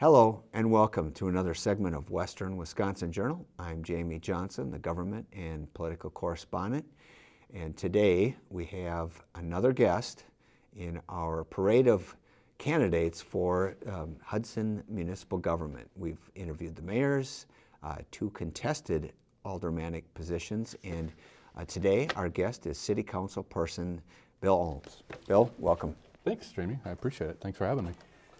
Hello and welcome to another segment of Western Wisconsin Journal. I'm Jamie Johnson, the government and political correspondent. And today we have another guest in our parade of candidates for Hudson municipal government. We've interviewed the mayors, two contested aldermanic positions, and today our guest is City Council person Bill Alms. Bill, welcome. Thanks, Jamie. I appreciate it. Thanks for having me.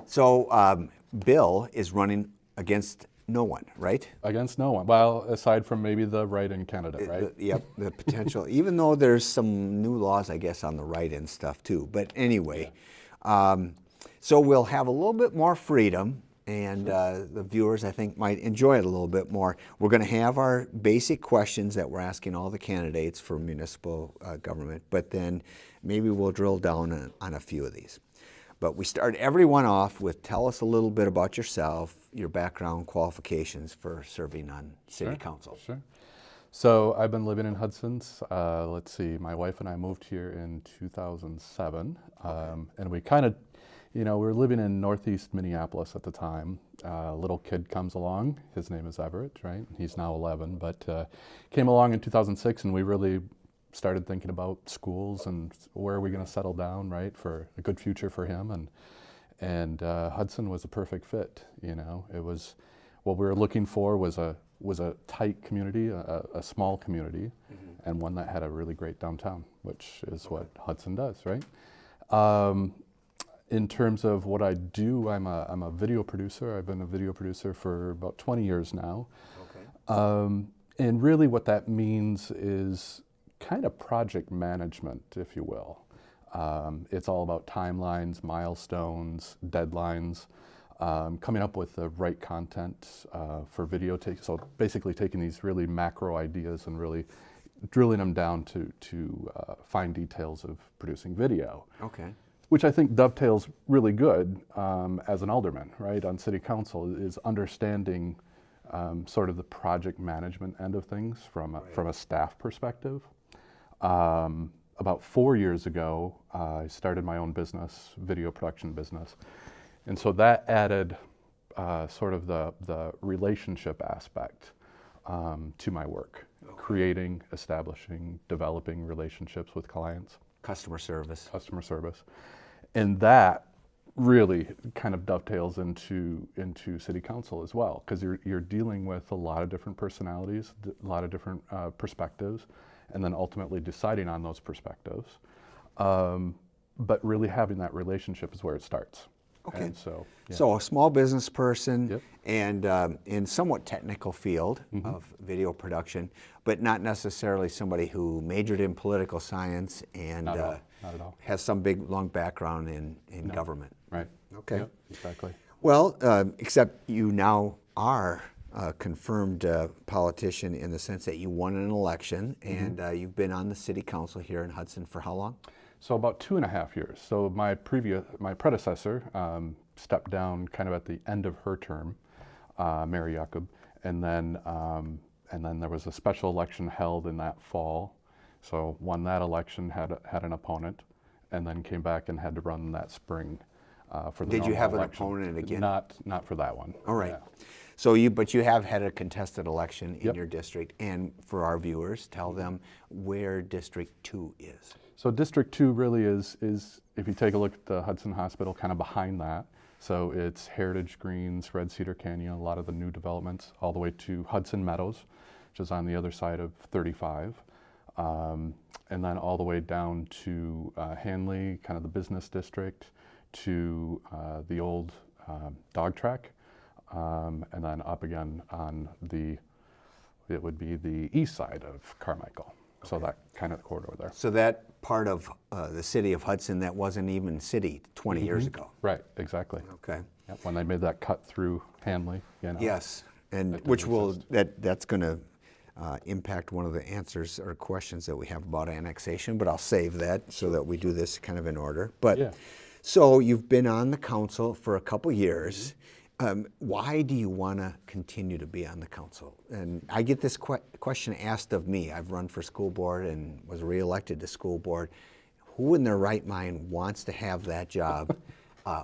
So Bill is running against no one, right? Against no one. Well, aside from maybe the write-in candidate, right? Yep, the potential, even though there's some new laws, I guess, on the write-in stuff too. But anyway, so we'll have a little bit more freedom, and the viewers, I think, might enjoy it a little bit more. We're going to have our basic questions that we're asking all the candidates for municipal government, but then maybe we'll drill down on a few of these. But we start everyone off with, tell us a little bit about yourself, your background, qualifications for serving on City Council. Sure. So I've been living in Hudson. Let's see, my wife and I moved here in 2007. And we kind of, we were living in northeast Minneapolis at the time. A little kid comes along. His name is Everett, right? He's now 11, but came along in 2006, and we really started thinking about schools and where are we going to settle down, right, for a good future for him, and Hudson was a perfect fit. It was what we were looking for was a tight community, a small community, and one that had a really great downtown, which is what Hudson does, right? In terms of what I do, I'm a video producer. I've been a video producer for about 20 years now. Okay. And really what that means is kind of project management, if you will. It's all about timelines, milestones, deadlines, coming up with the right content for video. So basically taking these really macro ideas and really drilling them down to fine details of producing video. Okay. Which I think dovetails really good as an alderman, right, on City Council, is understanding sort of the project management end of things from a staff perspective. About 4 years ago, I started my own business, video production business. And so that added sort of the relationship aspect to my work, creating, establishing, developing relationships with clients. Customer service. And that really kind of dovetails into City Council as well, because you're dealing with a lot of different personalities, a lot of different perspectives, and then ultimately deciding on those perspectives. But really having that relationship is where it starts. Okay. And so a small business person, and in somewhat technical field of video production, but not necessarily somebody who majored in political science and not at all. Has some big, long background in government. Right. Okay. Yep, exactly. Well, except you now are a confirmed politician in the sense that you won an election, and you've been on the City Council here in Hudson for how long? So about 2.5 years. So my predecessor stepped down kind of at the end of her term, Mary Jacob, and then there was a special election held in that fall. So won that election, had an opponent, and then came back and had to run that spring for the Did you have election. An opponent again? Not for that one. All right. Yeah. So but you have had a contested election in your district, and for our viewers, tell them where District 2 is. So District 2 really is, if you take a look at the Hudson Hospital, kind of behind that. So it's Heritage Greens, Red Cedar Canyon, a lot of the new developments, all the way to Hudson Meadows, which is on the other side of 35. And then all the way down to Hanley, kind of the business district, to the old dog track, and then up again on it would be the east side of Carmichael. Okay. So that kind of corridor there. So that part of the city of Hudson that wasn't even city 20 years ago. Right, exactly. Okay. Yep, when they made that cut through Hanley. Yes, and that's going to impact one of the answers or questions that we have about annexation, but I'll save that so that we do this kind of in order. But so you've been on the council for a couple years. Why do you want to continue to be on the council? And I get this question asked of me. I've run for school board and was reelected to school board. Who in their right mind wants to have that job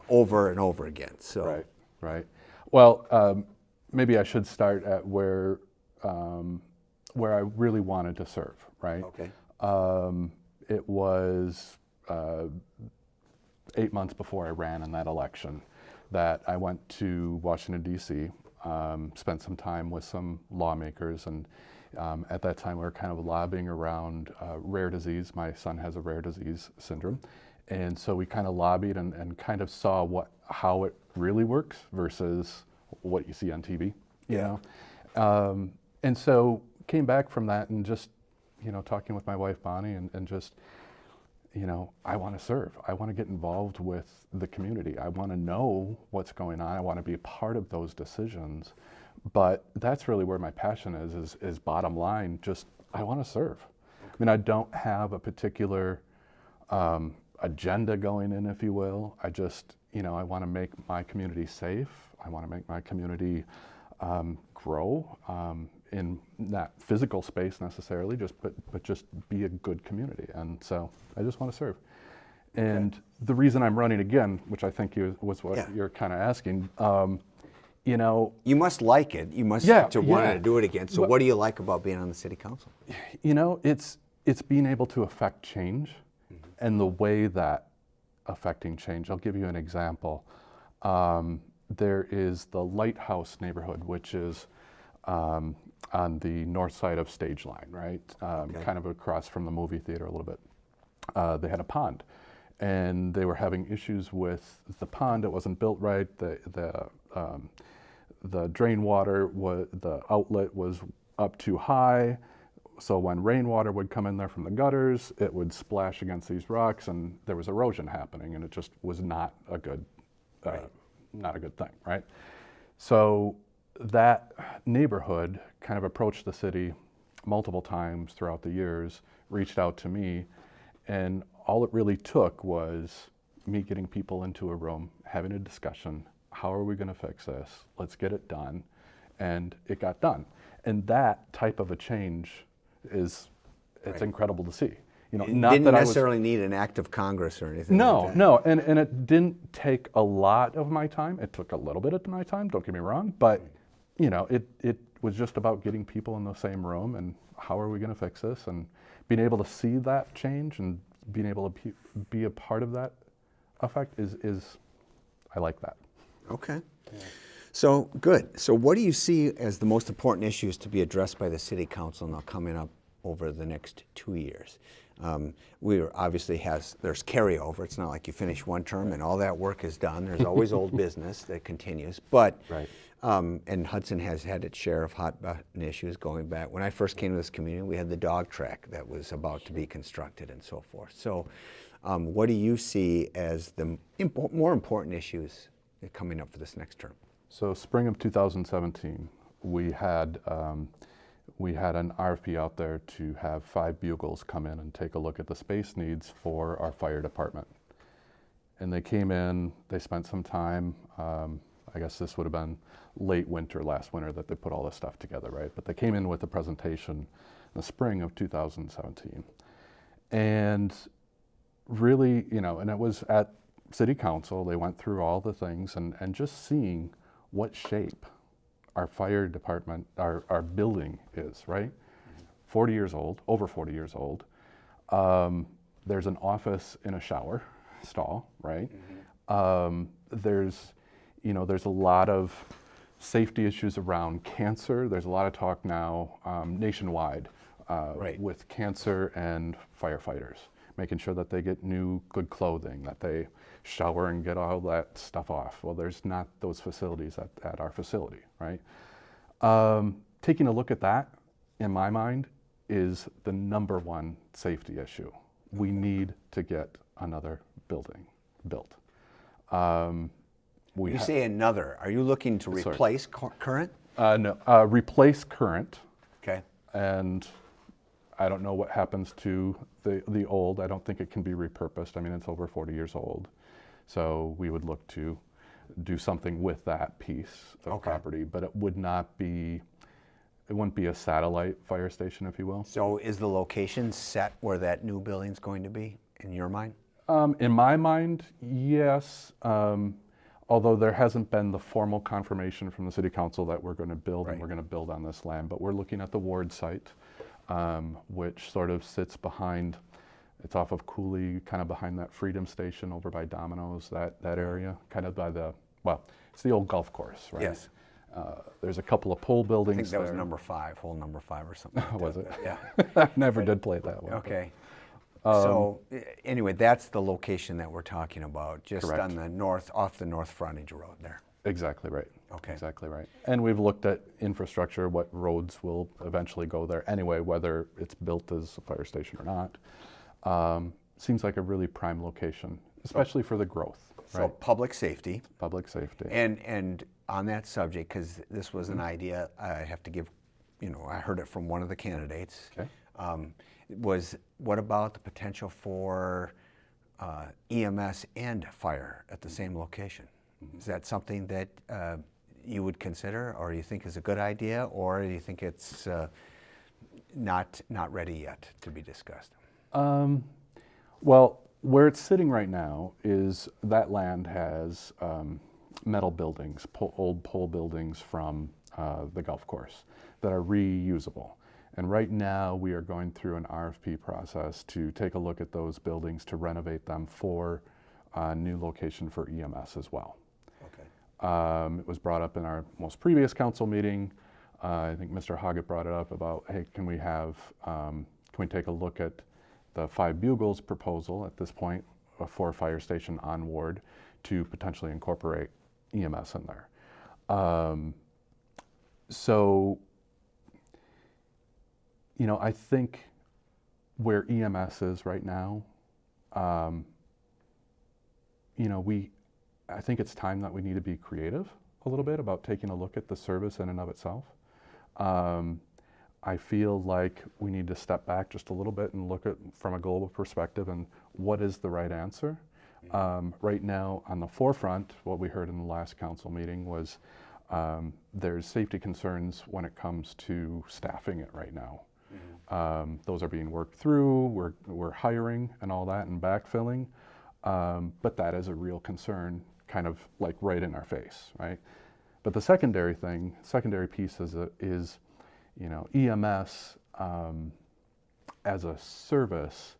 over and over again? So. Right. Well, maybe I should start at where I really wanted to serve, right? Okay. It was 8 months before I ran in that election that I went to Washington, D.C., spent some time with some lawmakers, and at that time we were kind of lobbying around rare disease. My son has a rare disease syndrome. And so we kind of lobbied and kind of saw how it really works versus what you see on TV, you know? And so came back from that and just, talking with my wife, Bonnie, and just, I want to serve. I want to get involved with the community. I want to know what's going on. I want to be a part of those decisions. But that's really where my passion is bottom line, just I want to serve. I mean, I don't have a particular agenda going in, if you will. I just, I want to make my community safe. I want to make my community grow in not physical space necessarily, but just be a good community. And so I just want to serve. And the reason I'm running again, which I think was what you're kind of asking, you must like it. You must want to do it again. So what do you like about being on the city council? It's being able to affect change and the way that affecting change. I'll give you an example. There is the Lighthouse neighborhood, which is on the north side of Stage Line, right? Kind of across from the movie theater a little bit. They had a pond, and they were having issues with the pond. It wasn't built right. The drain water, the outlet was up too high. So when rainwater would come in there from the gutters, it would splash against these rocks, and there was erosion happening, and it just was not a good, not a good thing, right? So that neighborhood kind of approached the city multiple times throughout the years, reached out to me, and all it really took was me getting people into a room, having a discussion. How are we going to fix this? Let's get it done. And it got done. And that type of a change it's incredible to see. Didn't necessarily need an act of Congress or anything like that. No, and it didn't take a lot of my time. It took a little bit of my time, don't get me wrong, but it was just about getting people in the same room and how are we going to fix this, and being able to see that change and being able to be a part of that effect is I like that. Okay. Yeah. So good. So what do you see as the most important issues to be addressed by the City Council now coming up over the next 2 years? There's carryover. It's not like you finish one term and all that work is done. There's always old business that continues. But and Hudson has had its share of hot button issues going back. When I first came to this community, we had the dog track that was about to be constructed and so forth. So what do you see as the more important issues coming up for this next term? So spring of 2017, we had an RFP out there to have 5 bugles come in and take a look at the space needs for our fire department. And they came in, they spent some time, I guess this would have been late winter, last winter, that they put all this stuff together, right? But they came in with a presentation in the spring of 2017. And really, and it was at City Council, they went through all the things and just seeing what shape our fire department, our building is, right? 40 years old, over 40 years old. There's an office in a shower stall, right? There's a lot of safety issues around cancer. There's a lot of talk now nationwide with cancer and firefighters, making sure that they get new good clothing, that they shower and get all that stuff off. Well, there's not those facilities at our facility, right? Taking a look at that, in my mind, is the number one safety issue. We need to get another building built. You say another. Are you looking to replace current? No, replace current. Okay. And I don't know what happens to the old. I don't think it can be repurposed. I mean, it's over 40 years old. So we would look to do something with that piece of property, but it wouldn't be a satellite fire station, if you will. So is the location set where that new building's going to be, in your mind? In my mind, yes. although there hasn't been the formal confirmation from the city council that we're going to build Right. and we're going to build on this land, but we're looking at the ward site, which sort of sits behind, it's off of Cooley, kind of behind that Freedom Station over by Domino's, that area, kind of by the, well, it's the old golf course, right? Yes. There's a couple of pole I buildings think that was there. number 5, hole number 5 or something. like Was that, it? but Yeah. I never did play that one. Okay. So anyway, that's the location that we're talking about, just Correct. on the north, off the north frontage road there. Exactly right. Okay. Exactly right. And we've looked at infrastructure, what roads will eventually go there anyway, whether it's built as a fire station or not. Seems like a really prime location, especially for the growth, So right? public safety. Public safety. And on that subject, because this was an idea, I have to give, I heard it from one of the candidates. Okay. Was what about the potential for EMS and fire at the same location? Is that something that you would consider, or you think is a good idea, or do you think it's not ready yet to be discussed? Well, where it's sitting right now is that land has metal buildings, old pole buildings from the golf course that are reusable. And right now we are going through an RFP process to take a look at those buildings to renovate them for a new location for EMS as well. Okay. It was brought up in our most previous council meeting. I think Mr. Hoggett brought it up about, hey, can we take a look at the 5 Bugles proposal at this point for a fire station on ward to potentially incorporate EMS in there. So, I think where EMS is right now, I think it's time that we need to be creative a little bit about taking a look at the service in and of itself. I feel like we need to step back just a little bit and look at from a global perspective and what is the right answer. Right now on the forefront, what we heard in the last council meeting was there's safety concerns when it comes to staffing it right now. Those are being worked through, we're hiring and all that and backfilling, but that is a real concern, kind of like right in our face, right? But the secondary piece is EMS as a service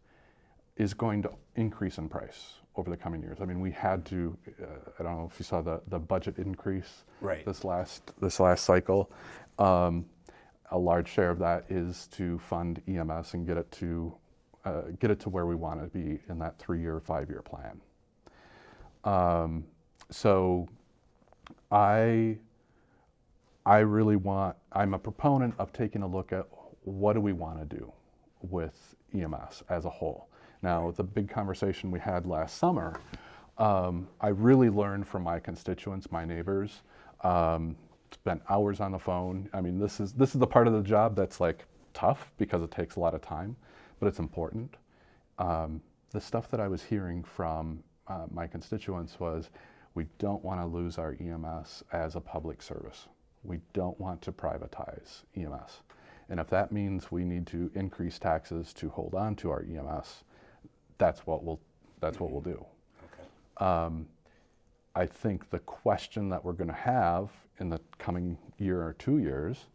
is going to increase in price over the coming years. I mean, we had to, I don't know if you saw the budget increase Right. this last cycle. A large share of that is to fund EMS and get it to where we want to be in that 3-year, 5-year plan. So I'm a proponent of taking a look at what do we want to do with EMS as a whole. Now, the big conversation we had last summer, I really learned from my constituents, my neighbors, spent hours on the phone. I mean, this is the part of the job that's like tough because it takes a lot of time, but it's important. The stuff that I was hearing from my constituents was, we don't want to lose our EMS as a public service. We don't want to privatize EMS. And if that means we need to increase taxes to hold on to our EMS, that's what we'll do. Okay. I think the question that we're going to have in the coming year or 2 years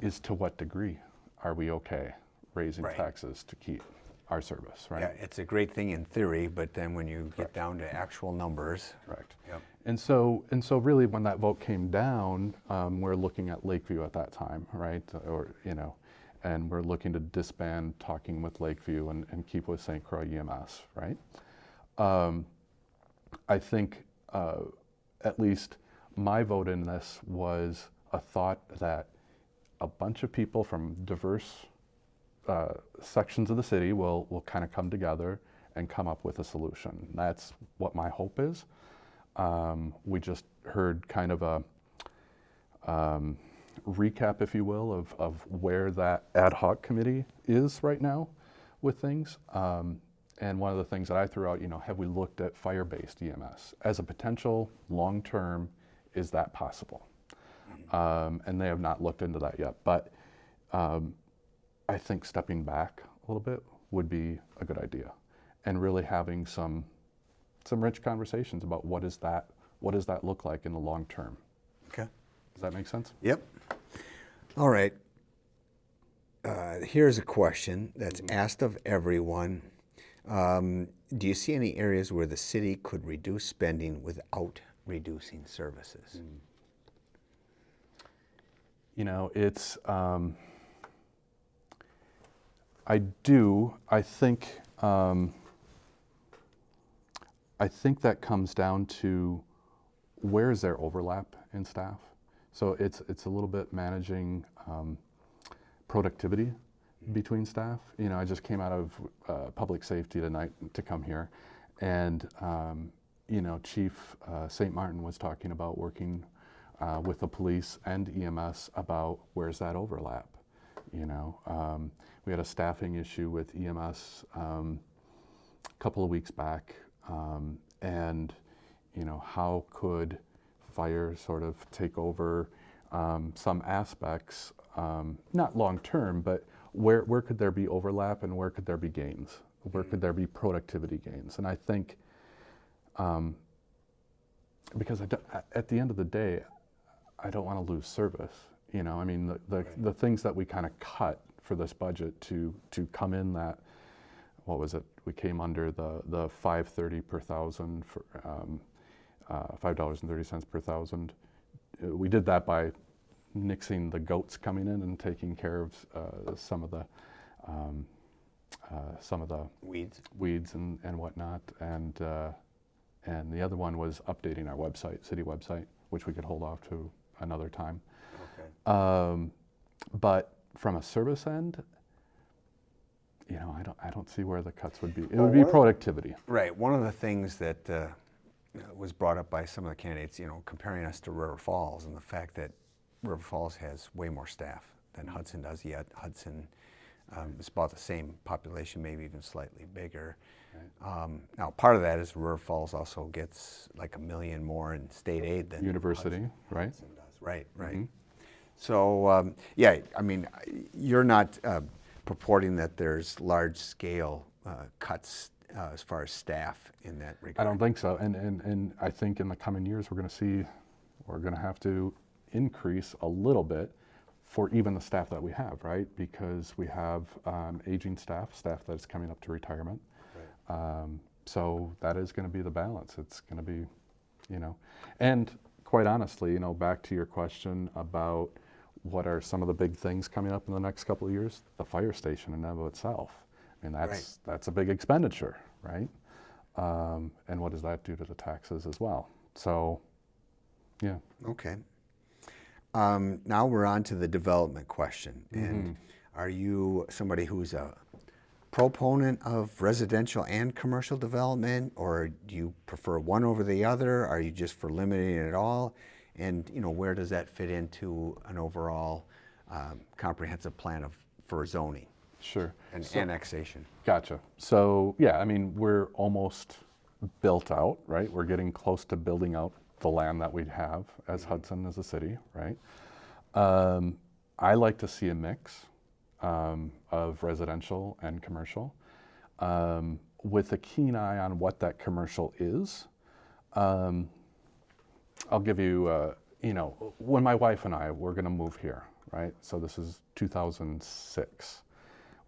is, to what degree are we okay raising Right. taxes to keep our service, right? Yeah, it's a great thing in theory, but then when you get down to actual numbers. Correct. Yep. And so really, when that vote came down, we're looking at Lakeview at that time, right? And we're looking to disband talking with Lakeview and keep with St. Croix EMS, right? I think at least my vote in this was a thought that a bunch of people from diverse sections of the city will kind of come together and come up with a solution. That's what my hope is. We just heard kind of a recap, if you will, of where that ad hoc committee is right now with things. And one of the things that I threw out, have we looked at fire-based EMS as a potential long-term? Is that possible? And they have not looked into that yet. But I think stepping back a little bit would be a good idea, and really having some some rich conversations about what does that look like in the long term. Okay. Does that make sense? Yep. All right. Here's a question that's asked of everyone. Do you see any areas where the city could reduce spending without reducing services? You know, it's, I do. I think that comes down to where is there overlap in staff. So it's a little bit managing productivity between staff. You know, I just came out of public safety tonight to come here, and you know, Chief St. Martin was talking about working with the police and EMS about where's that overlap. You know, we had a staffing issue with EMS a couple of weeks back, and you know, how could fire sort of take over some aspects, not long term, but where could there be overlap and where could there be gains? Where could there be productivity gains? And I think, because at the end of the day, I don't want to lose service. You know, I mean, the things that we kind of cut for this budget to come in that, what was it? We came under the $5.30 per thousand for $5.30 per thousand. We did that by nixing the goats coming in and taking care of some of the weeds and whatnot, and the other one was updating our website, city website, which we could hold off to another time. Okay. But from a service end, you know, I don't see where the cuts would be. It would be productivity. Right. One of the things that was brought up by some of the candidates, you know, comparing us to River Falls and the fact that River Falls has way more staff than Hudson does, yet Hudson is about the same population, maybe even slightly bigger. Right. Now, part of that is River Falls also gets like $1 million more in state aid than University, Hudson, right? Hudson does. Right, right. Mm-hmm. So, yeah, I mean, you're not purporting that there's large-scale cuts as far as staff in that regard. I don't think so, and I think in the coming years we're going to have to increase a little bit for even the staff that we have, right? Because we have aging staff that's coming up to retirement. Right. So that is going to be the balance. It's going to be, you know, and quite honestly, you know, back to your question about what are some of the big things coming up in the next couple of years, the fire station in and of itself. I mean, that's a big expenditure, right? And what does that do to the taxes as well? So, yeah. Okay. Now we're on to the development question. And are you somebody who's a proponent of residential and commercial development, or do you prefer one over the other? Are you just for limiting it all? And you know, where does that fit into an overall comprehensive plan for zoning? Sure. And annexation. Gotcha. So yeah, I mean, we're almost built out, right? We're getting close to building out the land that we have as Hudson as a city, right? I like to see a mix of residential and commercial, with a keen eye on what that commercial is. I'll give you, you know, when my wife and I were going to move here, right? So this is 2006.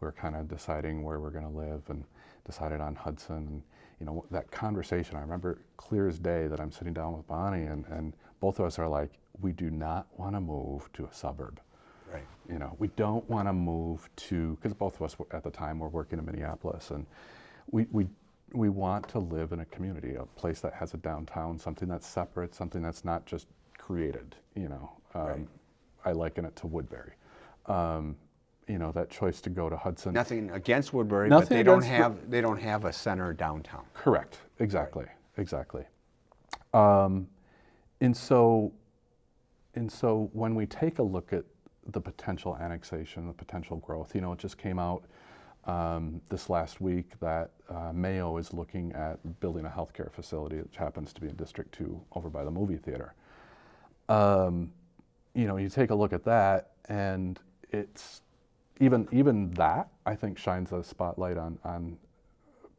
We were kind of deciding where we're going to live and decided on Hudson. And, you know, that conversation, I remember clear as day that I'm sitting down with Bonnie and both of us are like, we do not want to move to a suburb. Right. You know, we don't want to move to, because both of us at the time were working in Minneapolis, and we want to live in a community, a place that has a downtown, something that's separate, something that's not just created, you know. Right. I liken it to Woodbury. You know, that choice to go to Hudson. Nothing against Woodbury, Nothing but they don't have a center downtown. Correct. Exactly. Right. Exactly. And so when we take a look at the potential annexation, the potential growth, you know, it just came out this last week that Mayo is looking at building a healthcare facility, which happens to be in District 2 over by the movie theater. You know, you take a look at that, and it's even that, I think, shines a spotlight on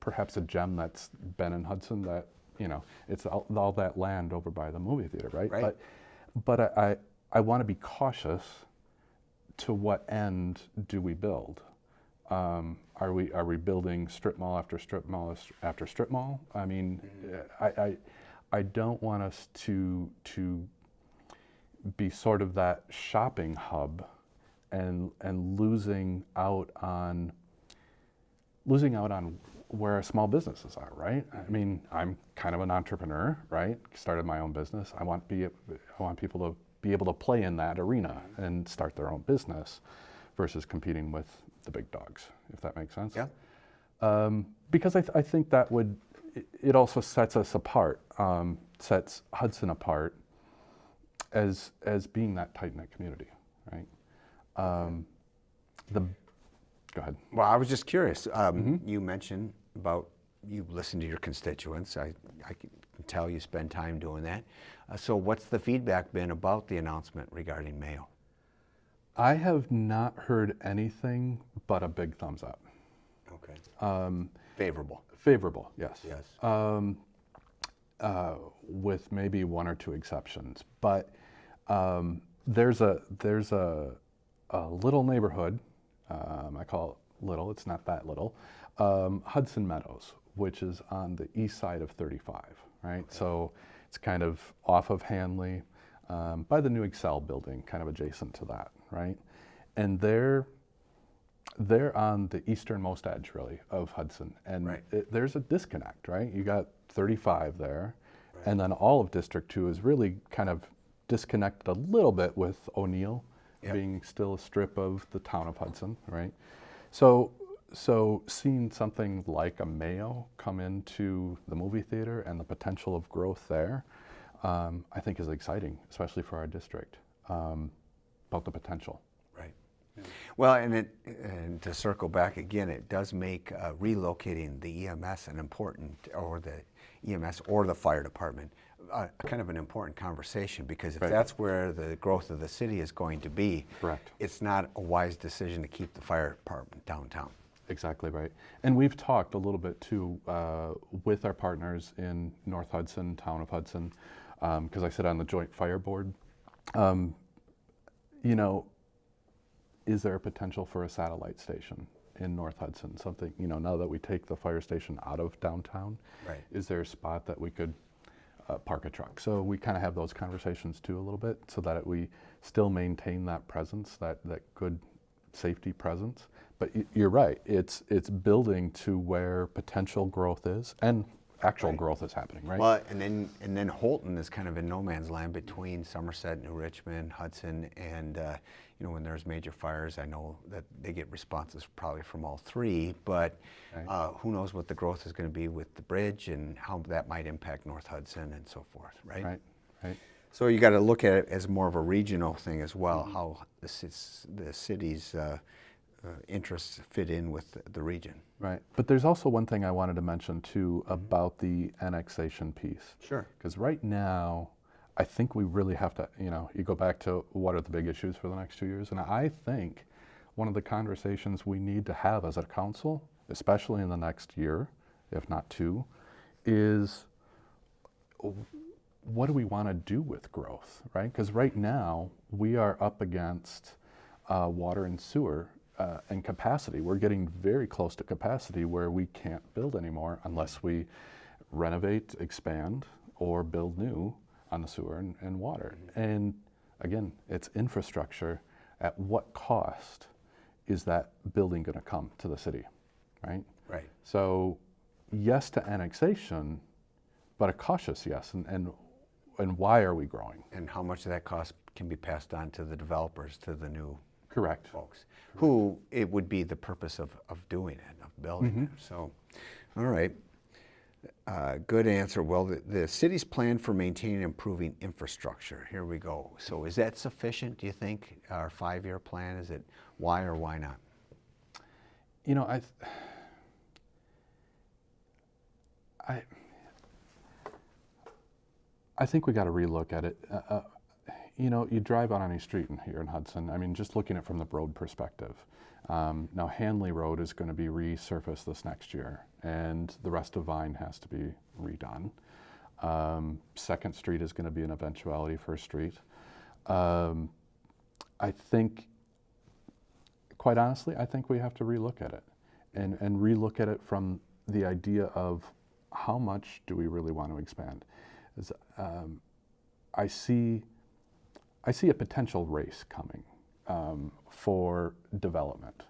perhaps a gem that's been in Hudson that, you know, it's all that land over by the movie theater, right? Right. But I want to be cautious. To what end do we build? Are we building strip mall after strip mall after strip mall? I mean, I don't want us to be sort of that shopping hub and losing out on where our small businesses are, right? I mean, I'm kind of an entrepreneur, right? Started my own business. I want people to be able to play in that arena and start their own business versus competing with the big dogs, if that makes sense. Yeah. Because I think that it also sets us apart, sets Hudson apart as being that tight-knit community, right? Go ahead. Well, I was just curious. You mentioned about you listen to your constituents. I can tell you spend time doing that. So what's the feedback been about the announcement regarding Mayo? I have not heard anything but a big thumbs up. Okay. Favorable. Favorable, yes. Yes. With maybe one or two exceptions, but there's a little neighborhood. I call it little. It's not that little. Hudson Meadows, which is on the east side of 35, right? Okay. So it's kind of off of Hanley, by the new Excel building, kind of adjacent to that, right? And they're on the easternmost edge, really, of Hudson. And right. There's a disconnect, right? You got 35 there, right. And then all of District 2 is really kind of disconnected a little bit with O'Neill, yep. Being still a strip of the town of Hudson, right? So seeing something like a Mayo come into the movie theater and the potential of growth there, I think is exciting, especially for our district, about the potential. Right. Yeah. Well, and to circle back again, it does make relocating the EMS or the fire department, kind of an important conversation, because if right. That's where the growth of the city is going to be, correct. It's not a wise decision to keep the fire department downtown. Exactly right. And we've talked a little bit too with our partners in North Hudson, town of Hudson, because I sit on the joint fire board. You know, is there a potential for a satellite station in North Hudson? Something, you know, now that we take the fire station out of downtown, right. Is there a spot that we could park a truck? So we kind of have those conversations too a little bit, so that we still maintain that presence, that good safety presence. But you're right, it's building to where potential growth is and actual right. Growth is happening, right? Well, and then Holton is kind of in no man's land between Somerset, New Richmond, Hudson, and you know, when there's major fires, I know that they get responses probably from all three, but right. Who knows what the growth is going to be with the bridge and how that might impact North Hudson and so forth, right? Right, right. So you got to look at it as more of a regional thing as well, mm-hmm. How the city's interests fit in with the region. Right, but there's also one thing I wanted to mention too about the annexation piece. Sure. Because right now, I think we really have to, you know, you go back to what are the big issues for the next 2 years, and I think one of the conversations we need to have as a council, especially in the next year, if not two, is what do we want to do with growth, right? Because right now, we are up against water and sewer and capacity. We're getting very close to capacity where we can't build anymore unless we renovate, expand, or build new on the sewer and water. Mm-hmm. And again, it's infrastructure. At what cost is that building going to come to the city, right? Right. So yes to annexation, but a cautious yes. And why are we growing? And how much of that cost can be passed on to the developers, to the new correct folks, who it would be the purpose of doing it, of building mm-hmm. it. So, all right. Good answer. Well, the city's plan for maintaining and improving infrastructure. Here we go. So is that sufficient, do you think, our 5-year plan? Is it why or why not? You know, I think we got to relook at it. You know, you drive on any street here in Hudson, I mean, just looking at it from the road perspective. Now, Hanley Road is going to be resurfaced this next year, and the rest of Vine has to be redone. Second Street is going to be an eventuality, First Street. I think, quite honestly, I think we have to relook at it and relook at it from the idea of how much do we really want to expand. As, I see a potential race coming for development,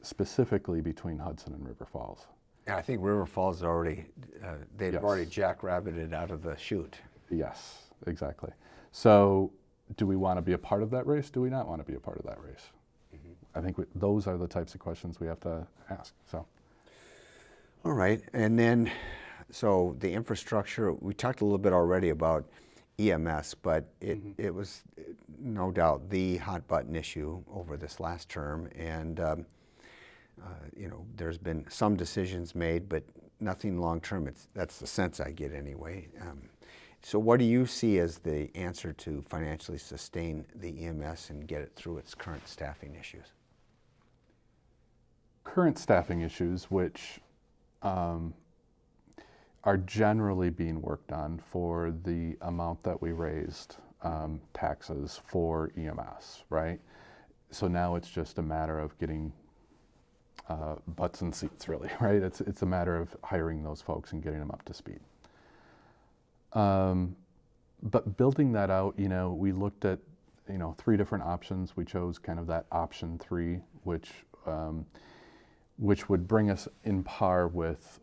specifically between Hudson and River Falls. Yeah, I think River Falls is already, they've Yes. already jackrabbited out of the chute. Yes, exactly. So do we want to be a part of that race? Do we not want to be a part of that race? I think those are the types of questions we have to ask. So, All right, and then, so the infrastructure, we talked a little bit already about EMS, but it was no doubt the hot button issue over this last term, and you know, there's been some decisions made, but nothing long term. That's the sense I get anyway. So what do you see as the answer to financially sustain the EMS and get it through its current staffing issues? current staffing issues, which are generally being worked on for the amount that we raised taxes for EMS, right? So now it's just a matter of getting butts in seats, really, right? It's a matter of hiring those folks and getting them up to speed. But building that out, you know, we looked at, you know, 3 different options. We chose kind of that option 3, which would bring us in par with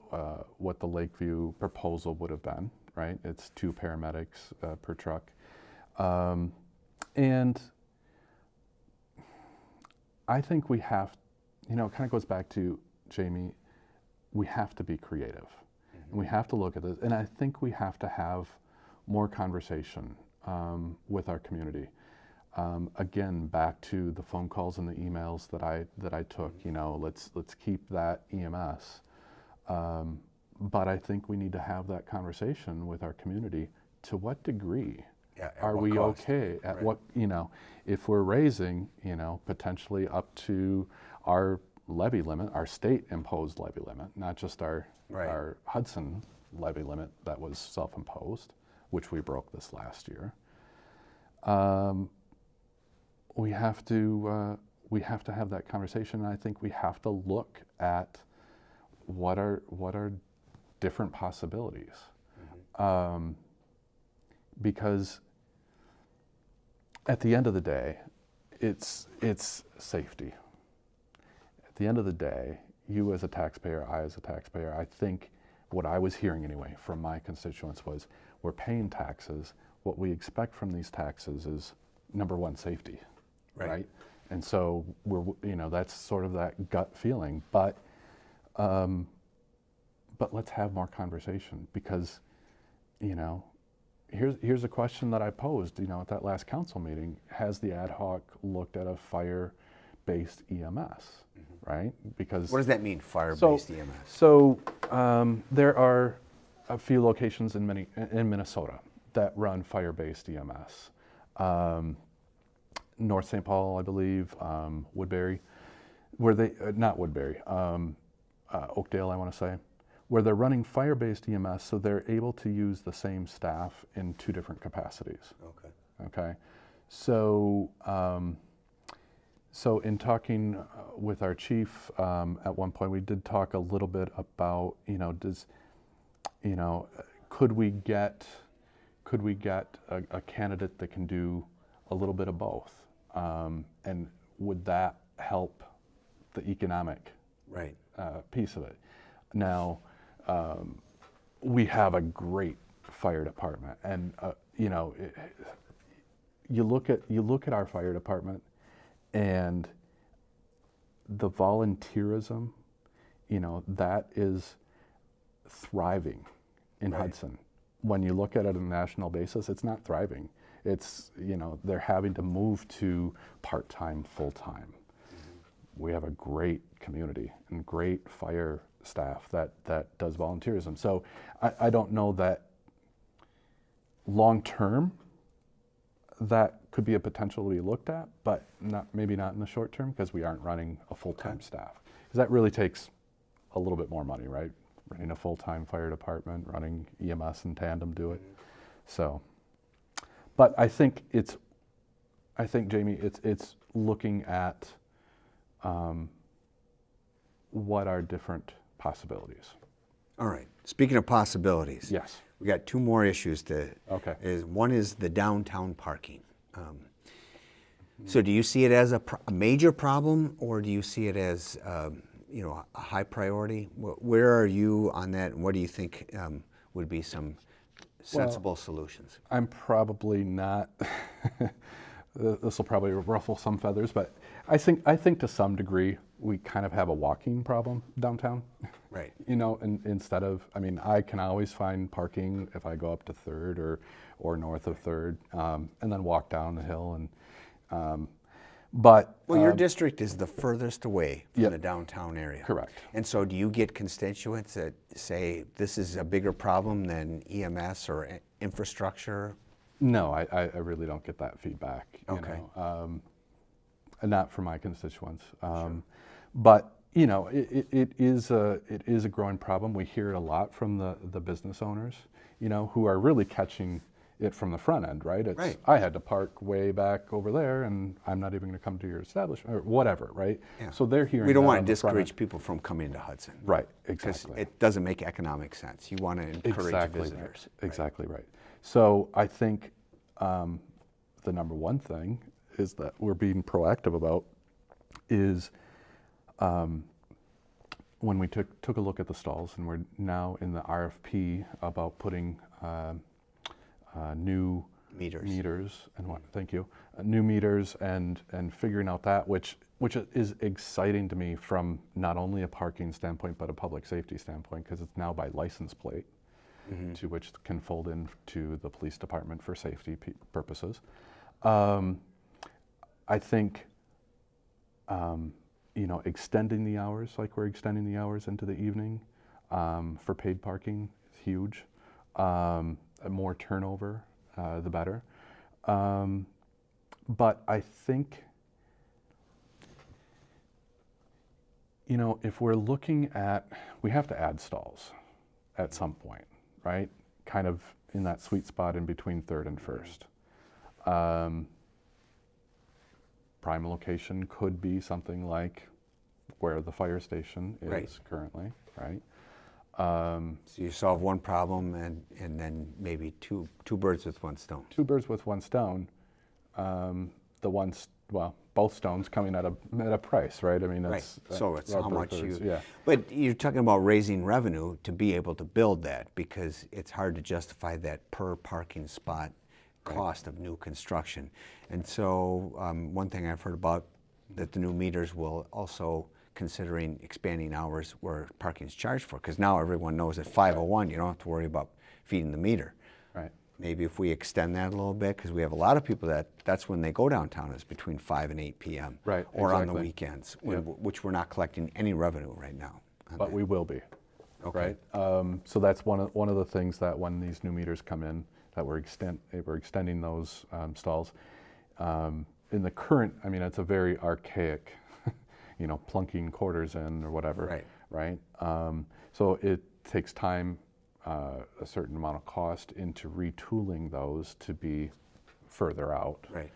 what the Lakeview proposal would have been, right? It's 2 paramedics per truck. And I think we have, you know, it kind of goes back to, Jamie, we have to be creative. And we have to look at this. And I think we have to have more conversation with our community. Again, back to the phone calls and the emails that I took, you know, let's keep that EMS. But I think we need to have that conversation with our community. To what degree are we okay? At what, you know, if we're raising, you know, potentially up to our levy limit, our state imposed levy limit, not just our Hudson levy limit that was self-imposed, which we broke this last year. We have to have that conversation, and I think we have to look at what are different possibilities, because at the end of the day, it's safety. At the end of the day, you as a taxpayer, I as a taxpayer, I think what I was hearing anyway from my constituents was, we're paying taxes. What we expect from these taxes is, number one, safety, right? And so we're, you know, that's sort of that gut feeling. But let's have more conversation, because, you know, here's a question that I posed, you know, at that last council meeting. Has the ad hoc looked at a fire-based EMS, right? Because what does that mean, fire-based EMS? So there are a few locations in Minnesota that run fire-based EMS. North St. Paul, I believe, Woodbury, where they, not Woodbury, Oakdale, I want to say, where they're running fire-based EMS, so they're able to use the same staff in 2 different capacities. Okay. So, so in talking with our chief, at one point we did talk a little bit about, you know, could we get a candidate that can do a little bit of both, and would that help the economic piece of it? Now, we have a great fire department, and you know, you look at our fire department, and the volunteerism, you know, that is thriving in Hudson. When you look at it on a national basis, it's not thriving. It's, you know, they're having to move to part-time, full-time. We have a great community and great fire staff that does volunteerism. So I don't know that long-term that could be a potential to be looked at, but maybe not in the short term, because we aren't running a full-time staff. Because that really takes a little bit more money, right? running a full-time fire department, running EMS in tandem do it. So, but I think Jamie, it's looking at what are different possibilities. All right. Speaking of possibilities, Yes. we got two more issues to. Okay. One is the downtown parking. So do you see it as a major problem, or do you see it as a high priority? Where are you on that, and what do you think would be some sensible solutions? I'm probably not. This will probably ruffle some feathers, but I think to some degree we kind of have a walking problem downtown. Right. And instead of, I can always find parking if I go up to 3rd or north of 3rd, and then walk down the hill. But your district is the furthest away from Yep. the downtown area. Correct. And so do you get constituents that say this is a bigger problem than EMS or infrastructure? No, I really don't get that feedback. Okay. Not from my constituents. But it is a growing problem. We hear it a lot from the business owners, who are really catching it from the front end, right? It's, Right. I had to park way back over there, and I'm not even going to come to your establishment, or whatever, right? Yeah. So they're hearing. We don't that want on to the front discourage end. people from coming to Hudson. Right. Because Exactly. it doesn't make economic sense. You want to encourage Exactly visitors. right. Exactly right. So I think the number one thing is that we're being proactive about is when we took a look at the stalls, and we're now in the RFP about putting new Meters. and what? Thank you. New meters and figuring out that, which is exciting to me from not only a parking standpoint but a public safety standpoint, because it's now by license plate, to which can fold into the police department for safety purposes. I think extending the hours, like we're extending the hours into the evening for paid parking is huge. More turnover, the better. But I think, if we're looking at, we have to add stalls at some point, right? Kind of in that sweet spot in between 3rd and 1st. Prime location could be something like where the fire station is Right. currently, right? So you solve one problem and then maybe two birds with one stone. Two birds with one stone. Both stones coming at a price, right? That's Right. So it's our how much birds, you. yeah. But you're talking about raising revenue to be able to build that, because it's hard to justify that per parking spot cost of new construction. And so one thing I've heard about that the new meters will also considering expanding hours where parking is charged for, because now everyone knows at 5:01 you don't have to worry about feeding the meter. Right. Maybe if we extend that a little bit, because we have a lot of people that's when they go downtown, is between 5 and 8 p.m. Right, Or on the exactly. weekends, Yep. which we're not collecting any revenue right now. on But that. we will be. Okay. Right. So that's one of the things that when these new meters come in, that we're extending those stalls. In the current, it's a very archaic, plunking quarters in or whatever. Right. Right. So it takes time, a certain amount of cost into retooling those to be further out. Right.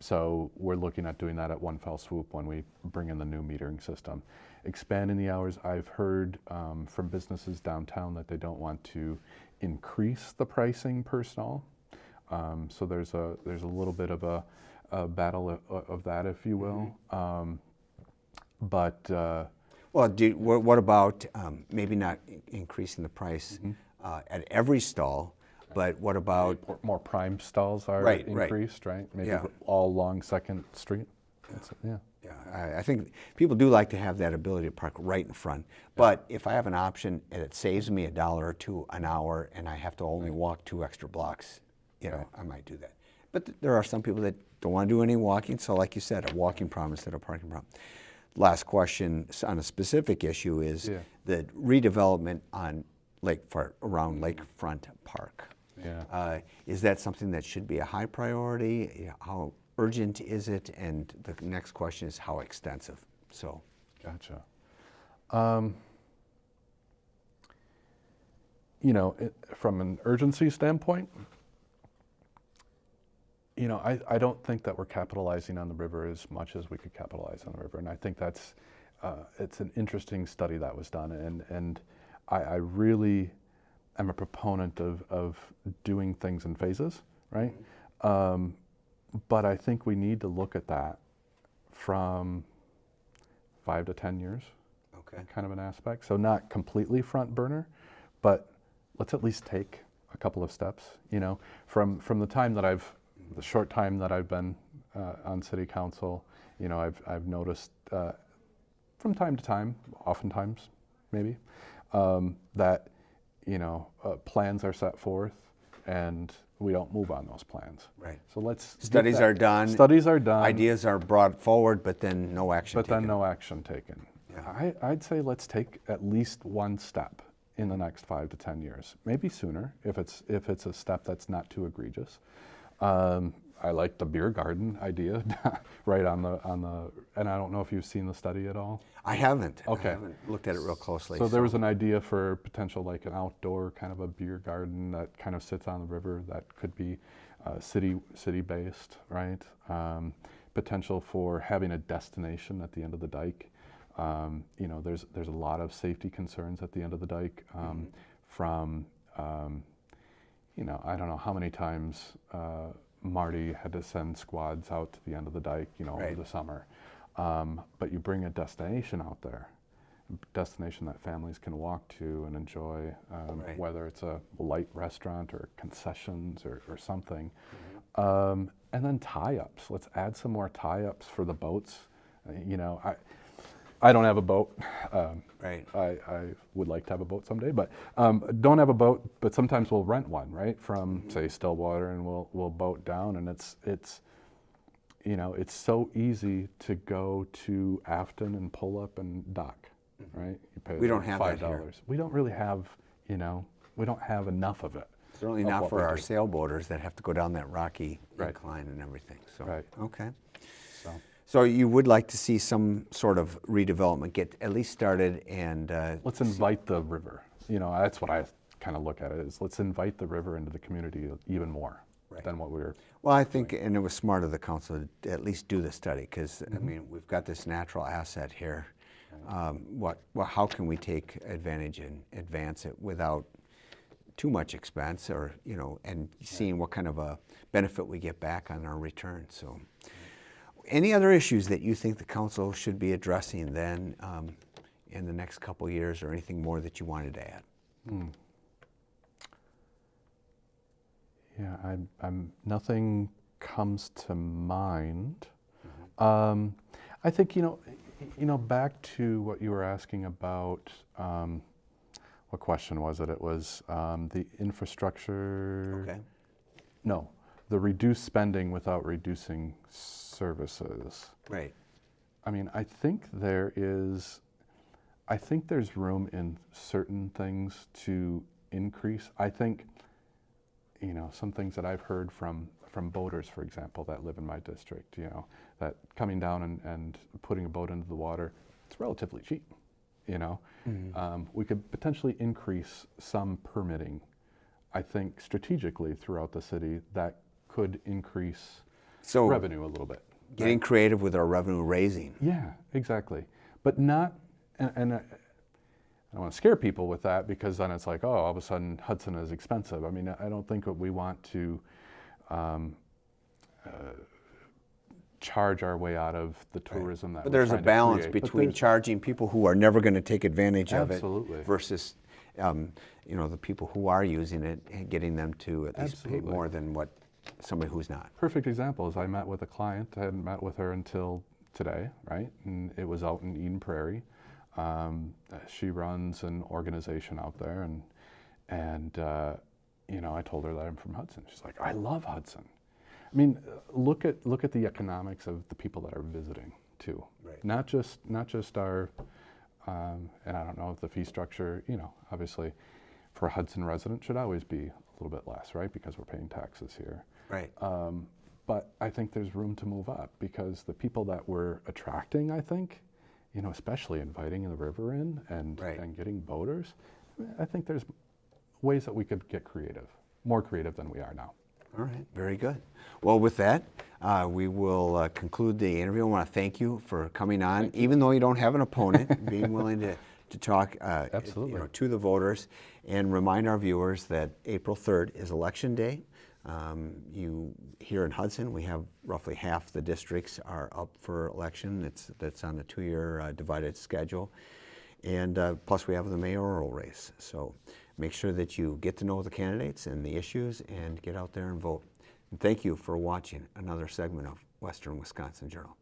So we're looking at doing that at one fell swoop when we bring in the new metering system. Expanding the hours, I've heard from businesses downtown that they don't want to increase the pricing per stall. So there's a little bit of a battle of that, if you will. Well, what about maybe not increasing the price at every stall, but what about more prime stalls are Right. increased, right? Maybe Yeah. all along 2nd Street. Yeah. Yeah, I think people do like to have that ability to park right in front. But if I have an option and it saves me $1 or $2 an hour, and I have to only walk 2 extra blocks, I might do that. But there are some people that don't want to do any walking. So, like you said, a walking problem instead of a parking problem. Last question on a specific issue is the redevelopment on around Lakefront Park. Yeah. Is that something that should be a high priority? How urgent is it? And the next question is how extensive. So, Gotcha. you know, from an urgency standpoint, you know, I don't think that we're capitalizing on the river as much as we could capitalize on the river. And I think that's, it's an interesting study that was done. And I really am a proponent of doing things in phases, right? But I think we need to look at that from 5 to 10 years, kind of an aspect. So not completely front burner, but let's at least take a couple of steps, you know, from the time that the short time that I've been on city council, you know, I've noticed from time to time, oftentimes maybe, that, you know, plans are set forth and we don't move on those plans. Right. So let's Studies are done. Studies are done. Ideas are brought forward, but then no action But taken. then no action taken. Yeah. I'd say let's take at least one step in the next 5 to 10 years, maybe sooner if it's a step that's not too egregious. I like the beer garden idea, right on the, and I don't know if you've seen the study at all. I haven't. Okay. I haven't looked at it real closely. So there was an idea for potential, like an outdoor kind of a beer garden that kind of sits on the river that could be city-based, right? Potential for having a destination at the end of the dike. You know, there's a lot of safety concerns at the end of the dike from, you know, I don't know how many times Marty had to send squads out to the end of the dike, you know, over the summer. But you bring a destination out there, a destination that families can walk to and enjoy, whether it's a light restaurant or concessions or something. And then tie-ups. Let's add some more tie-ups for the boats. You know, I don't have a boat. I would like to have a boat someday, but don't have a boat. But sometimes we'll rent one, right, from say Stillwater, and we'll boat down, and it's you know, it's so easy to go to Afton and pull up and dock, right? You pay We don't have that $5. here. We don't really have, you know, we don't have enough of it. Certainly not for our sailboaters that have to go down that rocky incline and everything. So okay. So you would like to see some sort of redevelopment get at least started, and let's invite the river. You know, that's what I kind of look at it is. Let's invite the river into the community even more than what we're. Well, I think, and it was smart of the council to at least do the study, because I mean, we've got this natural asset here. How can we take advantage and advance it without too much expense, or you know, and seeing what kind of a benefit we get back on our return. So. Any other issues that you think the council should be addressing then in the next couple of years, or anything more that you wanted to add? Yeah, nothing comes to mind. I think, you know, back to what you were asking about, what question was it? It was the infrastructure. Okay. No, the reduced spending without reducing services. Right. I mean, I think there's room in certain things to increase. I think, you know, some things that I've heard from boaters, for example, that live in my district, you know, that coming down and putting a boat into the water, it's relatively cheap, you know. We could potentially increase some permitting, I think, strategically throughout the city that could increase revenue a little bit. Getting creative with our revenue raising. Yeah, exactly. But not, and I don't want to scare people with that, because then it's like, oh, all of a sudden Hudson is expensive. I mean, I don't think that we want to charge our way out of the tourism that But we're there's a trying to balance create. between charging people who are never going to take advantage of it versus you know, the people who are using it and getting them to at least pay more than what somebody who's not. Perfect example is I met with a client. I hadn't met with her until today, right? And it was out in Eden Prairie. She runs an organization out there, and you know, I told her that I'm from Hudson. She's like, I love Hudson. I mean, look at the economics of the people that are visiting too. Right. Not just our, and I don't know if the fee structure, you know, obviously, for a Hudson resident should always be a little bit less, right? Because we're paying taxes here. Right. But I think there's room to move up, because the people that we're attracting, I think, you know, especially inviting the river in and getting boaters, I think there's ways that we could get creative, more creative than we are now. All right, very good. Well, with that, we will conclude the interview. I want to thank you for coming on, even though you don't have an opponent, being willing to talk Absolutely. to the voters, and remind our viewers that April 3rd is Election Day. Here in Hudson, we have roughly half the districts are up for election. That's on a 2-year divided schedule. And plus we have the mayoral race. So make sure that you get to know the candidates and the issues and get out there and vote. And thank you for watching another segment of Western Wisconsin Journal.